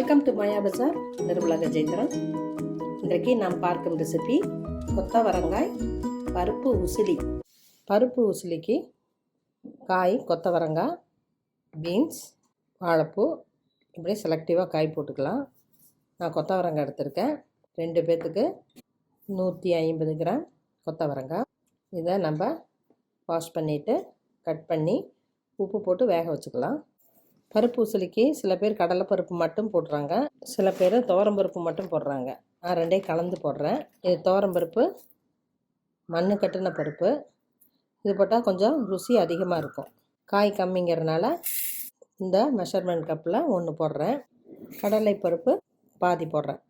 Welcome to மாயா பஜார் நிர்மலா ஜெயந்திரன். இன்றைக்கு நாம் பார்க்கும் ரெசிபி கொத்தவரங்காய் பருப்பு உசிலி. பருப்பு உசிலிக்கு காய், கொத்தவரங்காய், பீன்ஸ், வாழைப்பூ இப்படி செலக்டிவாக காய் போட்டுக்கலாம். நான் கொத்தவரங்காய் எடுத்திருக்கேன். 2 பேர்த்துக்கு 150 கிராம் கொத்தவரங்காய். இதை நம்ம வாஷ் பண்ணிவிட்டு கட் பண்ணி உப்பு போட்டு வேக வச்சுக்கலாம். பருப்பு உசிலிக்கு சில பேர் கடலைப்பருப்பு மட்டும் போடுறாங்க, சில பேர் துவரம்பருப்பு மட்டும் போடுறாங்க. நான் 2 கலந்து போடுறேன். இது துவரம்பருப்பு, மண் கட்டின பருப்பு. இது போட்டால் கொஞ்சம் ருசி அதிகமாக இருக்கும். காய் கம்மிங்கிறதுனால இந்த மெஷர்மெண்ட் கப்பில் 1 போடுறேன். கடலைப்பருப்பு பாதி போடுறேன்.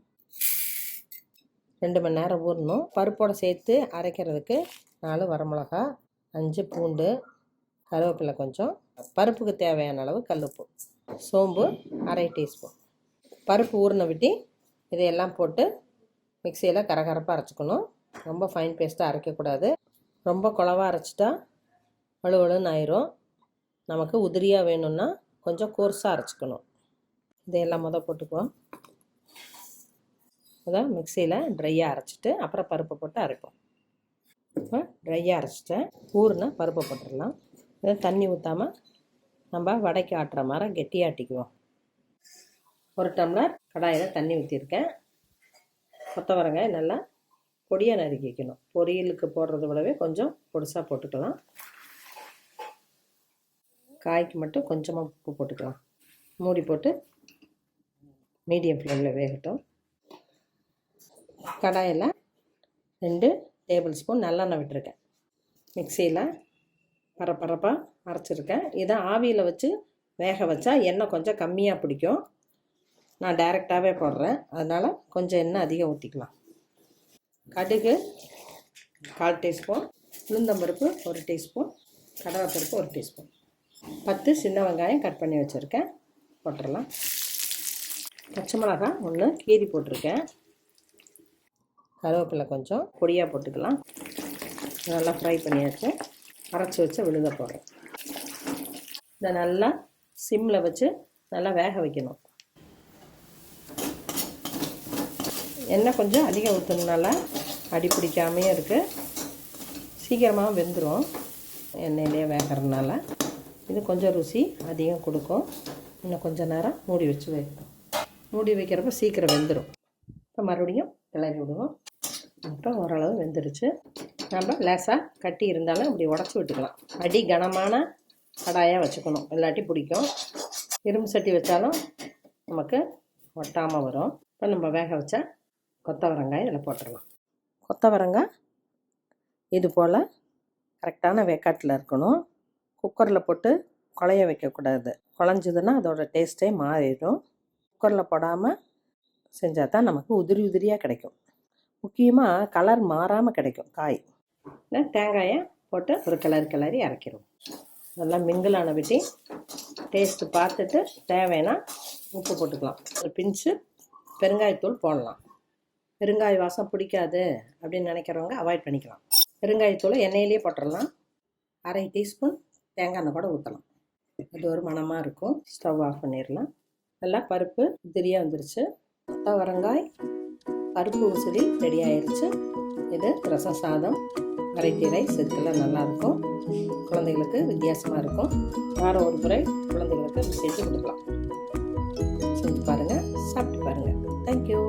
2 மணி நேரம் ஊறணும். பருப்போடு சேர்த்து அரைக்கிறதுக்கு 4 வரமிளகா, 5 பூண்டு, கருவேப்பிலை கொஞ்சம், பருப்புக்கு தேவையான அளவு கல்லுப்பு, சோம்பு 1/2 டீஸ்பூன். பருப்பு ஊறின விட்டு இதையெல்லாம் போட்டு மிக்சியில் கரகரப்பாக அரைச்சிக்கணும். ரொம்ப ஃபைன் பேஸ்ட்டாக அரைக்கக்கூடாது. ரொம்ப குழவாக அரைச்சிட்டா வலுவலுன்னு ஆயிரும். நமக்கு உதிரியாக வேணும்னா கொஞ்சம் கோர்ஸாக அரைச்சிக்கணும். இதையெல்லாம் போட்டுக்குவோம். அதான் மிக்சியில் ட்ரையாக அரைச்சிட்டு அப்புறம் பருப்பை போட்டு அரைப்போம். இப்போ ட்ரையாக அரைச்சிட்டேன். ஊறின பருப்பை போட்டுடலாம். இதை தண்ணி ஊற்றாமல் நம்ம வடைக்கு ஆட்டுற மாதிரி கெட்டியாட்டிக்குவோம். 1 டம்ளர் கடாயில் தண்ணி ஊற்றிருக்கேன். கொத்தவரங்காய் நல்லா பொடியாக நறுக்கிக்கணும். பொரியலுக்கு போடுறத விடவே கொஞ்சம் பொடிசாக போட்டுக்கலாம். காய்க்கு மட்டும் கொஞ்சமாக உப்பு போட்டுக்கலாம். மூடி போட்டு மீடியம் ஃப்ளேமில் வேகட்டும். கடாயில் 2 டேபிள் ஸ்பூன் நல்லெண்ணெய் விட்டுருக்கேன். மிக்சியில் பரப்பரப்பாக அரைச்சிருக்கேன். இதை ஆவியில் வச்சு வேக வச்சா எண்ணெய் கொஞ்சம் கம்மியாக பிடிக்கும். நான் டைரெக்டாகவே போடுறேன், அதனால் கொஞ்சம் எண்ணெய் அதிகம் ஊற்றிக்கலாம். கடுகு 1/4 டீஸ்பூன், உளுந்தம்பருப்பு 1 டீஸ்பூன், கடலைப்பருப்பு 1 டீஸ்பூன், 10 சின்ன வெங்காயம் கட் பண்ணி வச்சுருக்கேன், போட்டுடலாம். பச்சை மிளகாய் 1 கீரி போட்டிருக்கேன். கருவேப்பிலை கொஞ்சம் பொடியாக போட்டுக்கலாம். நல்லா ஃப்ரை பண்ணியாச்சு. அரைச்சி வச்ச விழுத போடுறேன். இதை நல்லா சிம்மில் வச்சு நல்லா வேக வைக்கணும். எண்ணெய் கொஞ்சம் அதிகம் ஊற்றுனால அடி பிடிக்காமையே இருக்குது. சீக்கிரமாக வெந்துடும். எண்ணெயிலே வேகிறதுனால இது கொஞ்சம் ருசி அதிகம் கொடுக்கும். இன்னும் கொஞ்சம் நேரம் மூடி வச்சு வைக்கணும். மூடி வைக்கிறப்ப சீக்கிரம் வெந்துடும். இப்போ மறுபடியும் கிளறி விடுவோம். அப்புறம் ஓரளவு வெந்துருச்சு. நம்ம லேசாக கட்டி இருந்தாலும் இப்படி உடச்சி விட்டுக்கலாம். அடி கனமான கடாயாக வச்சுக்கணும், இல்லாட்டி பிடிக்கும். இரும்பு சட்டி வச்சாலும் நமக்கு ஒட்டாமல் வரும். இப்போ நம்ம வேக வச்ச கொத்தவரங்காய் இதில் போட்டுடலாம். கொத்தவரங்காய் இது போல் கரெக்டான வேக்காட்டில் இருக்கணும். குக்கரில் போட்டு குழைய வைக்கக்கூடாது. குழஞ்சிதுன்னா அதோடய டேஸ்ட்டே மாறிடும். குக்கரில் போடாமல் செஞ்சால் தான் நமக்கு உதிரி உதிரியாக கிடைக்கும். முக்கியமாக கலர் மாறாமல் கிடைக்கும் காய். தேங்காயை போட்டு ஒரு கிளறி அரைக்கிறோம். நல்லா மிங்கிளான விட்டு டேஸ்ட்டு பார்த்துட்டு தேவைன்னா உப்பு போட்டுக்கலாம். ஒரு பிஞ்சு பெருங்காயத்தூள் போடலாம். பெருங்காய வாசம் பிடிக்காது அப்படின்னு நினைக்கிறவங்க அவாய்ட் பண்ணிக்கலாம். பெருங்காயத்தூளை எண்ணெயிலே போட்டுடலாம். 1/2 டீஸ்பூன் தேங்காய் எண்ணெய் கூட ஊற்றலாம். அது ஒரு மணமாக இருக்கும். ஸ்டவ் ஆஃப் பண்ணிடலாம். நல்லா பருப்பு உதிரியாக வந்துருச்சு. கொத்தவரங்காய் பருப்பு உசிலி ரெடி ஆயிடுச்சு. இது ரசம் சாதம், வெரைட்டி ரைஸ் இதுக்கெல்லாம் நல்லாயிருக்கும். குழந்தைகளுக்கு வித்தியாசமாக இருக்கும். வாரம் ஒரு முறை குழந்தைகளுக்கு செஞ்சு கொடுக்கலாம். செஞ்சு பாருங்கள், சாப்பிட்டு பாருங்கள். தேங்க்யூ.